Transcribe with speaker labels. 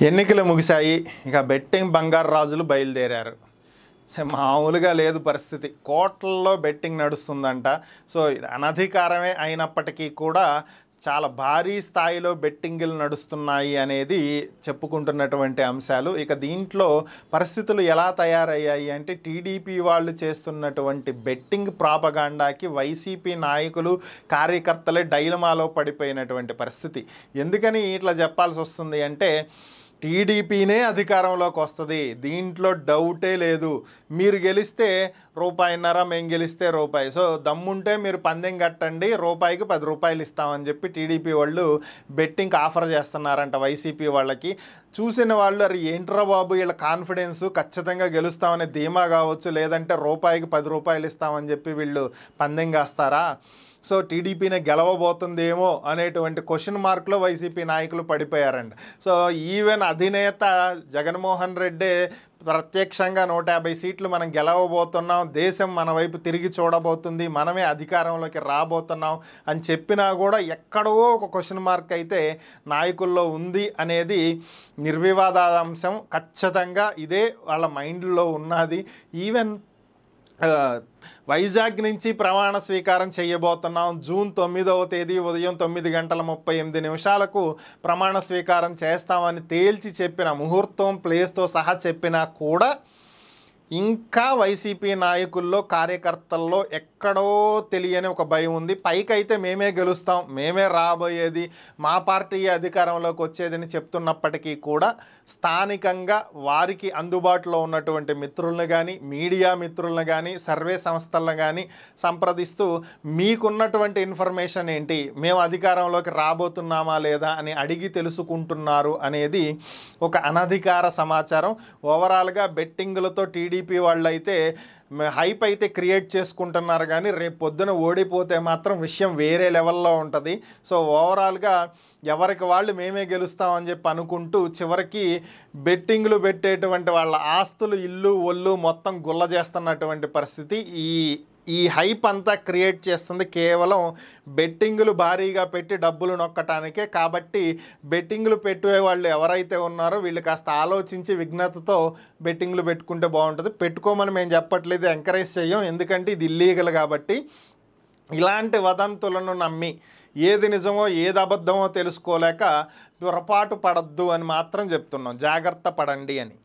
Speaker 1: ఎన్నికలు ముగిశాయి. ఇక బెట్టింగ్ బంగారు రాజులు బయలుదేరారు. మామూలుగా లేదు పరిస్థితి. కోట్లలో బెట్టింగ్ నడుస్తుందంట. సో ఇది అనధికారమే అయినప్పటికీ కూడా చాలా భారీ స్థాయిలో బెట్టింగులు నడుస్తున్నాయి అనేది చెప్పుకుంటున్నటువంటి అంశాలు. ఇక దీంట్లో పరిస్థితులు ఎలా తయారయ్యాయి అంటే టీడీపీ వాళ్ళు చేస్తున్నటువంటి బెట్టింగ్ ప్రాపగాండాకి వైసీపీ నాయకులు కార్యకర్తలే డైలమాలో పడిపోయినటువంటి పరిస్థితి. ఎందుకని ఇట్లా చెప్పాల్సి వస్తుంది అంటే టీడీపీనే అధికారంలోకి వస్తుంది, దీంట్లో డౌటే లేదు. మీరు గెలిస్తే రూపాయిన్నర, మేము గెలిస్తే రూపాయి. సో దమ్ముంటే మీరు పందెం కట్టండి, రూపాయికి 10 రూపాయలు ఇస్తామని చెప్పి టీడీపీ వాళ్ళు బెట్టింగ్కి ఆఫర్ చేస్తున్నారంట వైసీపీ వాళ్ళకి. చూసిన వాళ్ళు అరే ఏంట్రా బాబు వీళ్ళ కాన్ఫిడెన్స్, ఖచ్చితంగా గెలుస్తామనే ధీమా కావచ్చు, లేదంటే రూపాయికి 10 రూపాయలు ఇస్తామని చెప్పి వీళ్ళు పందెం కాస్తారా? సో టీడీపీనే గెలవబోతుందేమో అనేటువంటి క్వశ్చన్ మార్క్లో వైసీపీ నాయకులు పడిపోయారండి. సో ఈవెన్ అధినేత జగన్మోహన్ రెడ్డి ప్రత్యక్షంగా 150 సీట్లు మనం గెలవబోతున్నాం, దేశం మన వైపు తిరిగి చూడబోతుంది, మనమే అధికారంలోకి రాబోతున్నాం అని చెప్పినా కూడా ఎక్కడో ఒక క్వశ్చన్ మార్క్ అయితే నాయకుల్లో ఉంది అనేది నిర్వివాదాంశం. ఖచ్చితంగా ఇదే వాళ్ళ మైండ్లో ఉన్నది. ఈవెన్ వైజాగ్ నుంచి ప్రమాణ స్వీకారం చేయబోతున్నాం. జూన్ 9వ తేదీ ఉదయం 9:38 ప్రమాణ స్వీకారం చేస్తామని తేల్చి చెప్పిన ముహూర్తం, ప్లేస్తో సహా చెప్పినా కూడా ఇంకా వైసీపీ నాయకుల్లో, కార్యకర్తల్లో ఎక్కడో తెలియని ఒక భయం ఉంది. పైకైతే మేమే గెలుస్తాం, మేమే రాబోయేది, మా పార్టీ అధికారంలోకి వచ్చేదని చెప్తున్నప్పటికీ కూడా స్థానికంగా వారికి అందుబాటులో ఉన్నటువంటి మిత్రులను కానీ, మీడియా మిత్రులను కానీ, సర్వే సంస్థలను కానీ సంప్రదిస్తూ మీకున్నటువంటి ఇన్ఫర్మేషన్ ఏంటి, మేము అధికారంలోకి రాబోతున్నామా లేదా అని అడిగి తెలుసుకుంటున్నారు అనేది ఒక అనధికార సమాచారం. ఓవరాల్గా బెట్టింగులతో టీడీపీ వాళ్ళు అయితే హైప్ అయితే క్రియేట్ చేసుకుంటున్నారు, కానీ రేపు పొద్దున ఓడిపోతే మాత్రం విషయం వేరే లెవెల్లో ఉంటుంది. సో ఓవరాల్గా ఎవరికి వాళ్ళు మేమే గెలుస్తామని చెప్పి అనుకుంటూ చివరికి బెట్టింగ్లు పెట్టేటువంటి వాళ్ళ ఆస్తులు, ఇల్లు ఒళ్ళు మొత్తం గుల్ల చేస్తున్నటువంటి పరిస్థితి. ఈ హైప్ అంతా క్రియేట్ చేస్తుంది కేవలం బెట్టింగులు భారీగా పెట్టి డబ్బులు నొక్కటానికే. కాబట్టి బెట్టింగులు పెట్టే వాళ్ళు ఎవరైతే ఉన్నారో వీళ్ళు కాస్త ఆలోచించి విఘ్నతతో బెట్టింగులు పెట్టుకుంటే బాగుంటుంది. పెట్టుకోమని మేము చెప్పట్లేదు, ఎంకరేజ్ చేయం, ఎందుకంటే ఇది ఇల్లీగల్. కాబట్టి ఇలాంటి వదంతులను నమ్మి ఏది నిజమో ఏది అబద్ధమో తెలుసుకోలేక పొరపాటు పడద్దు అని మాత్రం చెప్తున్నాం. జాగ్రత్త పడండి అని.